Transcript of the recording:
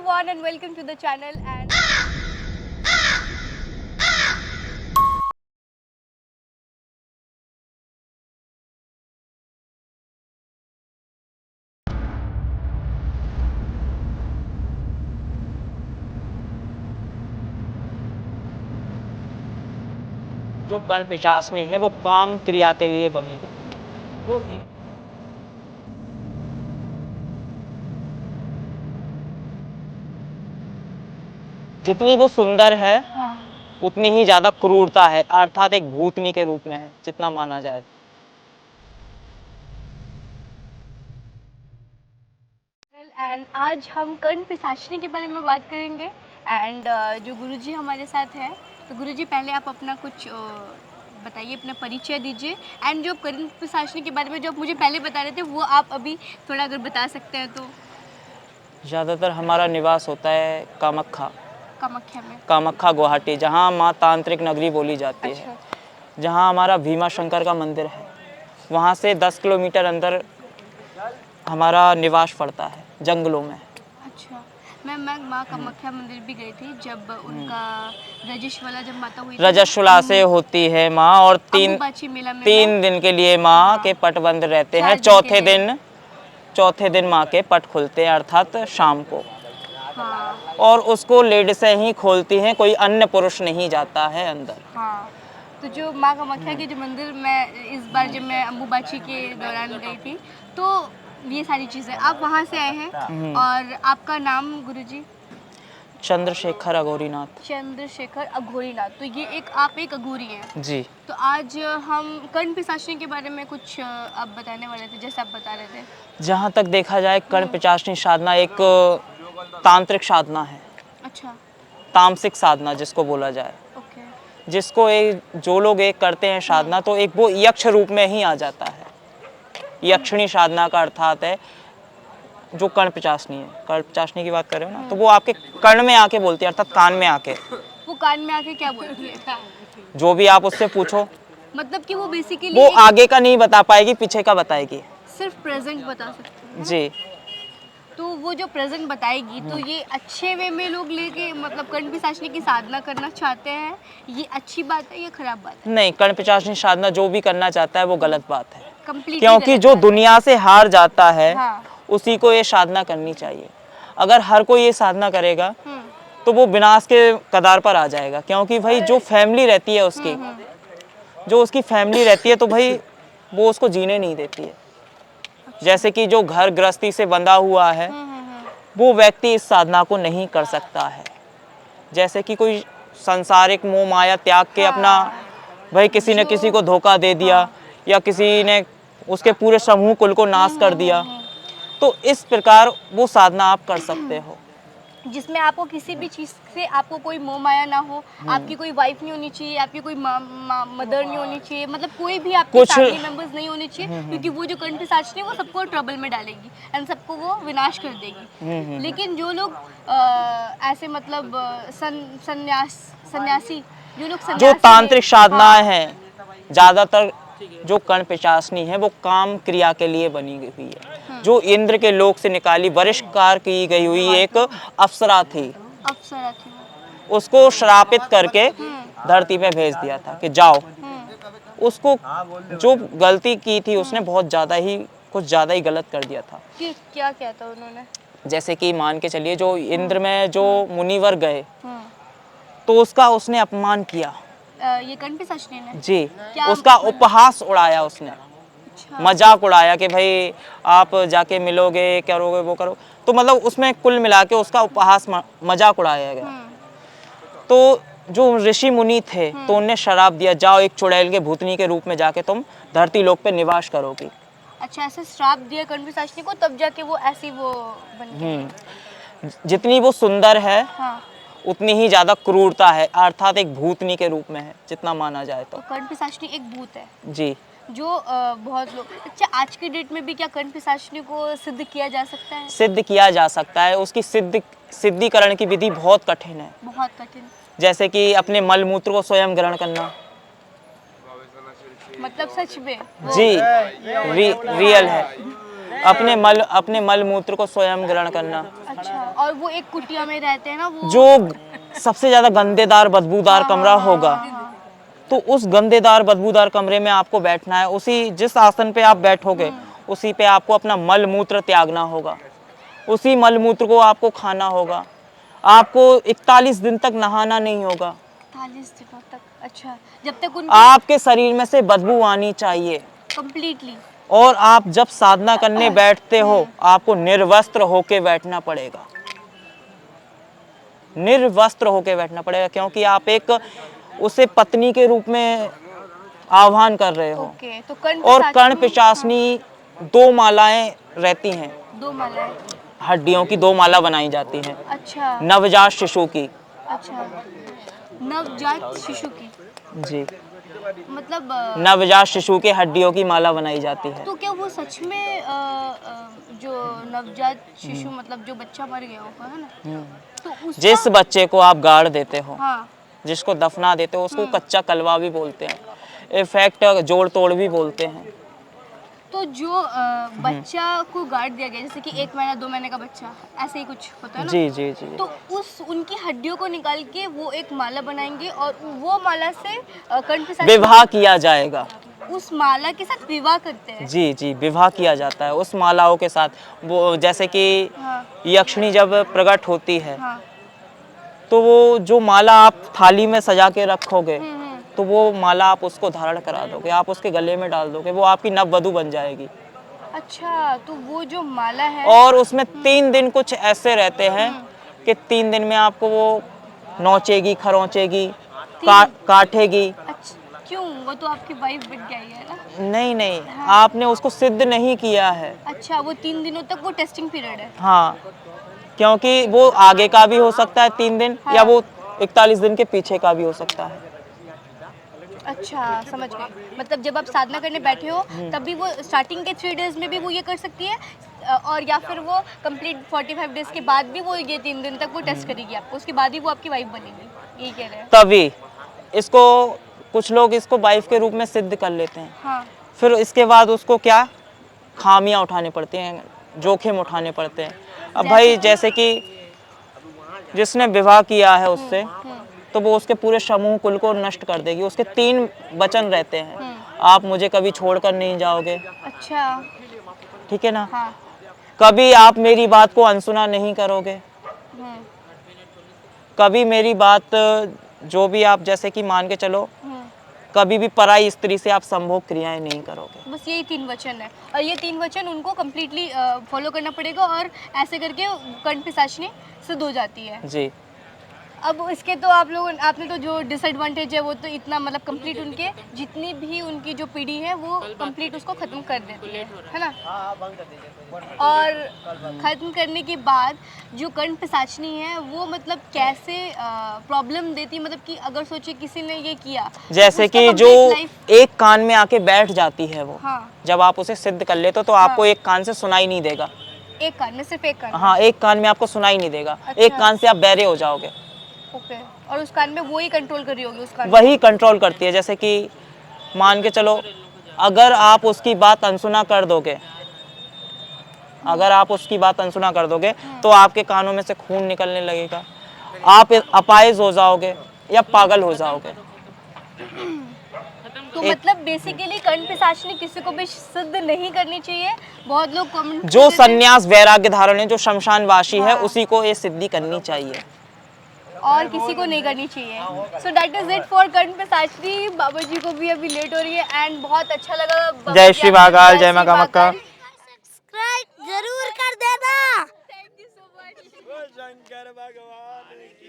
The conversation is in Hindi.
everyone and welcome to the channel and जो कर्ण पिशाच में है वो काम क्रिया के लिए बनी है। जितनी वो सुंदर है उतनी ही ज्यादा क्रूरता है, अर्थात एक भूतनी के रूप में है, जितना माना जाए। एंड आज हम कर्ण पिशाचिनी के बारे में बात करेंगे एंड जो गुरुजी हमारे साथ है, तो गुरुजी पहले आप अपना कुछ बताइए, अपना परिचय दीजिए एंड जो कर्ण पिशाचिनी के बारे में जो आप मुझे पहले बता रहे थे वो आप अभी थोड़ा अगर बता सकते हैं तो। ज्यादातर हमारा निवास होता है कामाख्या गुवाहाटी, जहाँ माँ तांत्रिक नगरी बोली जाती है। अच्छा। जहाँ हमारा भीमा शंकर का मंदिर है, वहाँ से 10 किलोमीटर अंदर हमारा निवास पड़ता है, जंगलों में। अच्छा, मैं माँ कामाख्या मंदिर भी गई थी जब उनका रजस्वला जब माता हुई थी। रजस्वला से होती है माँ, और अम्बुबाची मेला में 3 दिन के लिए माँ के पट बंद रहते हैं। चौथे दिन माँ के पट खुलते हैं, अर्थात शाम को। हाँ। और उसको लेडीसें ही खोलती हैं, कोई अन्य पुरुष नहीं जाता है अंदर। हाँ, तो जो माँ कामाख्या के जो मंदिर में इस बार जब मैं अम्बुबाची के दौरान गई थी तो ये सारी चीज़ें आप वहाँ से आए हैं। और आपका नाम गुरुजी? चंद्रशेखर अघोरीनाथ। चंद्रशेखर अघोरीनाथ। तो ये आप एक अघोरी हैं जी। तो आज हम कर्ण पिशाचिनी के बारे में कुछ आप बताने वाले थे, जैसे आप बता रहे थे। जहाँ तक देखा जाए, कर्ण पिशाचिनी साधना एक तांत्रिक साधना है। अच्छा। तामसिक साधना जिसको बोला जाए। ओके। जिसको जो लोग करते हैं साधना, तो एक वो यक्ष रूप में ही आ जाता है। यक्षिणी साधना का अर्थात है जो कर्ण पिशाचिनी है। कर्ण पिशाचिनी की बात कर रहे हो ना, तो वो आपके कर्ण में आके बोलती है, अर्थात कान में आके। वो कान में आके क्या बोलती है? जो भी आप उससे पूछो, मतलब कि वो बेसिकली वो आगे का नहीं बता पाएगी, पीछे का बताएगी। सिर्फ प्रेजेंट बता सकती है। जी। तो वो जो प्रेजेंट बताएगी, तो ये अच्छे वे में लोग लेके मतलब कर्ण पिशाचिनी की साधना करना चाहते हैं, ये अच्छी बात है या खराब बात है? नहीं, कर्ण पिशाचिनी साधना जो भी करना चाहता है वो गलत बात है। क्योंकि जो दुनिया से हार जाता है, हाँ, उसी को ये साधना करनी चाहिए। अगर हर कोई ये साधना करेगा तो वो विनाश के कगार पर आ जाएगा। क्योंकि भाई जो फैमिली रहती है उसकी, जो उसकी फैमिली रहती है, तो भाई वो उसको जीने नहीं देती है। जैसे कि जो घर गृहस्थी से बंधा हुआ है, वो व्यक्ति इस साधना को नहीं कर सकता है। जैसे कि कोई सांसारिक मोह माया त्याग के अपना, भाई किसी ने किसी को धोखा दे दिया, या किसी ने उसके पूरे समूह कुल को नाश कर दिया, तो इस प्रकार वो साधना आप कर सकते हो, जिसमें आपको किसी भी चीज़ से आपको कोई मोह माया ना हो, आपकी कोई वाइफ नहीं होनी चाहिए, आपकी कोई मदर नहीं होनी चाहिए, मतलब कोई भी आपके फैमिली मेंबर्स नहीं होने चाहिए, क्योंकि वो जो कर्ण पिशाचिनी वो सबको ट्रबल में डालेगी एंड सबको वो विनाश कर देगी। लेकिन जो लोग ऐसे मतलब सन्यासी जो तांत्रिक साधनाएं हैं, ज्यादातर जो कर्ण पिशाचिनी है वो काम क्रिया के लिए बनी हुई है। जो इंद्र के लोक से निकाली बहिष्कार की गई हुई एक अप्सरा थी। उसको श्रापित करके धरती पे भेज दिया था कि जाओ। उसको जो गलती की थी उसने बहुत ज्यादा ही, कुछ ज्यादा ही गलत कर दिया था। क्या किया था उन्होंने? जैसे कि मान के चलिए, जो इंद्र में जो मुनिवर गए, तो उसका उसने अपमान किया। ये कर्ण पिशाचिनी ने? जी। उसका उपहास उड़ाया उसने। अच्छा। मजाक उड़ाया कि भाई आप जाके मिलोगे, करोगे, वो करो, तो मतलब उसमें कुल मिला के उसका उपहास मजाक उड़ाया गया। तो जो ऋषि मुनि थे, तो उन्हें शराप दिया, जाओ एक चुड़ैल के भूतनी के रूप में जाके तुम धरती लोक पे निवास करोगी। अच्छा, ऐसे श्राप दिया कर्ण पिशाचिनी को, तब जाके वो ऐसी वो बन गई। जितनी वो सुंदर है, हाँ, उतनी ही ज्यादा क्रूरता है, अर्थात एक भूतनी के रूप में है, जितना माना जाए तो कर्ण पिशाचिनी एक भूत है। जी। जो बहुत लोग, अच्छा आज की डेट में भी क्या कर्ण पिशाचिनी को सिद्ध किया जा सकता है? सिद्ध किया जा सकता है। उसकी सिद्धीकरण की विधि बहुत कठिन है। बहुत कठिन। जैसे कि अपने मल मूत्र को स्वयं ग्रहण करना। मतलब सच में? जी, रियल है। अपने मल मूत्र को स्वयं ग्रहण करना। अच्छा, और वो एक कुटिया में रहते हैं ना वो, जो सबसे ज्यादा गंदेदार बदबूदार कमरा होगा, तो उस गंदेदार बदबूदार कमरे में आपको बैठना है। उसी जिस आसन पे आप बैठोगे उसी पे आपको अपना मल मूत्र त्यागना होगा, उसी मल मूत्र को आपको खाना होगा। आपको 41 दिन तक नहाना नहीं होगा। 40 दिनों तक? अच्छा, जब तक उन आपके शरीर में से बदबू आनी चाहिए। कंप्लीटली? और आप जब साधना करने बैठते हो आपको निर्वस्त्र होके बैठना पड़ेगा, निर्वस्त्र होके बैठना पड़ेगा, क्योंकि आप एक उसे पत्नी के रूप में आह्वान कर रहे हो। ओके, तो कर्ण और पिशाच कर्ण में- पिशाचनी 2 मालाएं रहती हैं, 2 मालाएं? हड्डियों की 2 माला बनाई जाती हैं अच्छा नवजात शिशु की। अच्छा, नवजात शिशु की? जी, मतलब नवजात शिशु के हड्डियों की माला बनाई जाती है। तो क्या वो सच में जो नवजात शिशु मतलब जो बच्चा मर गया होगा, है ना, तो उसका जिस बच्चे को आप गाड़ देते हो, हाँ जिसको दफना देते हो, उसको कच्चा कलवा भी बोलते हैं, इफेक्ट जोड़ तोड़ भी बोलते हैं। तो जो बच्चा को गाड़ दिया गया, जैसे कि 1 महीना 2 महीने का बच्चा, ऐसे ही कुछ होता है ना, जी जी जी। तो उस उनकी हड्डियों को निकाल के वो एक माला बनाएंगे और वो माला से कर्ण पिशाच विवाह किया जाएगा। उस माला के साथ विवाह करते हैं? जी जी, विवाह किया जाता है उस मालाओं के साथ। वो जैसे कि हाँ यक्षिणी जब प्रकट होती है हाँ। तो वो जो माला आप थाली में सजा के रखोगे, तो वो माला आप उसको धारण करा दोगे, आप उसके गले में डाल दोगे, वो आपकी नववधू बन जाएगी। अच्छा, तो वो जो माला है और उसमें 3 दिन कुछ ऐसे रहते हैं कि 3 दिन में आपको वो नोचेगी, खरोंचेगी, काटेगी। अच्छा, क्यों? वो तो आपकी वाइफ बन गई है ना? नहीं नहीं, आपने उसको सिद्ध नहीं किया है। अच्छा, वो 3 दिनों तक वो टेस्टिंग पीरियड है? हाँ, क्योंकि वो आगे का भी हो सकता है 3 दिन, या वो 41 दिन के पीछे का भी हो सकता है। अच्छा, समझ गई। मतलब जब आप साधना करने बैठे हो तभी वो स्टार्टिंग के 3 डेज में भी वो ये कर सकती है, और या फिर वो कंप्लीट 45 डेज के बाद भी वो ये 3 दिन तक वो टेस्ट करेगी आपको, उसके बाद ही वो आपकी वाइफ बनेगी, यही कह रहे हैं? तभी इसको कुछ लोग इसको वाइफ के रूप में सिद्ध कर लेते हैं, हाँ फिर इसके बाद उसको क्या खामियां उठाने पड़ती हैं, जोखिम उठाने पड़ते हैं। अब भाई जैसे कि जिसने विवाह किया है उससे, तो वो उसके पूरे समूह कुल को नष्ट कर देगी। उसके 3 वचन रहते हैं, आप मुझे कभी छोड़कर नहीं जाओगे, अच्छा ठीक है ना, हाँ कभी आप मेरी बात को अनसुना नहीं करोगे, हम्म, कभी मेरी बात जो भी आप जैसे कि मान के चलो, हम्म। कभी भी पराई स्त्री से आप संभोग क्रियाएं नहीं करोगे। बस यही 3 वचन है, और ये 3 वचन उनको कम्प्लीटली फॉलो करना पड़ेगा, और ऐसे करके कर्ण पिशाचनी सिद्ध हो जाती है। जी, अब इसके तो आपने तो जो डिसएडवांटेज है वो तो इतना मतलब कंप्लीट उनके जितनी भी उनकी जो पीढ़ी है वो कंप्लीट उसको ख़त्म कर देती है ना। और ख़त्म करने के बाद जो कर्ण पिशाचनी है वो मतलब कैसे प्रॉब्लम देती है, मतलब कि अगर सोचिए किसी ने ये किया, जैसे उसका कि जो complete life- एक कान में आके बैठ जाती है वो, हाँ जब आप उसे सिद्ध कर लेते हो तो आपको एक कान से सुनाई नहीं देगा। एक कान में, सिर्फ एक कान में? हाँ, एक कान में आपको सुनाई नहीं देगा, अच्छा। एक कान से आप बहरे हो जाओगे। ओके, और उस कान में वो ही कंट्रोल कर रही होगी, उस कान में? वही कंट्रोल करती है। जैसे कि मान के चलो, अगर आप उसकी बात अनसुना कर दोगे, अगर आप उसकी बात अनसुना कर दोगे तो आपके कानों में से खून निकलने लगेगा, आप अपाहिज हो जाओगे या पागल हो जाओगे। तो मतलब बेसिकली कर्ण पिशाचनी किसी को भी सिद्ध नहीं करनी चाहिए। बहुत लोग कमेंट जो सन्यास वैराग्य धारण है, जो शमशानवासी है, हाँ। उसी को ये सिद्धि करनी चाहिए, और किसी को नहीं करनी चाहिए। So that is it for Karna Pishachini. बाबा जी को भी अभी लेट हो रही है एंड बहुत अच्छा लगा। बाबा जय जी श्री आपसे महाकाल, जय श्री माँ कामाख्या। महाकाल। सब्सक्राइब जरूर कर देना। Thank you so much. Shankar भगवान।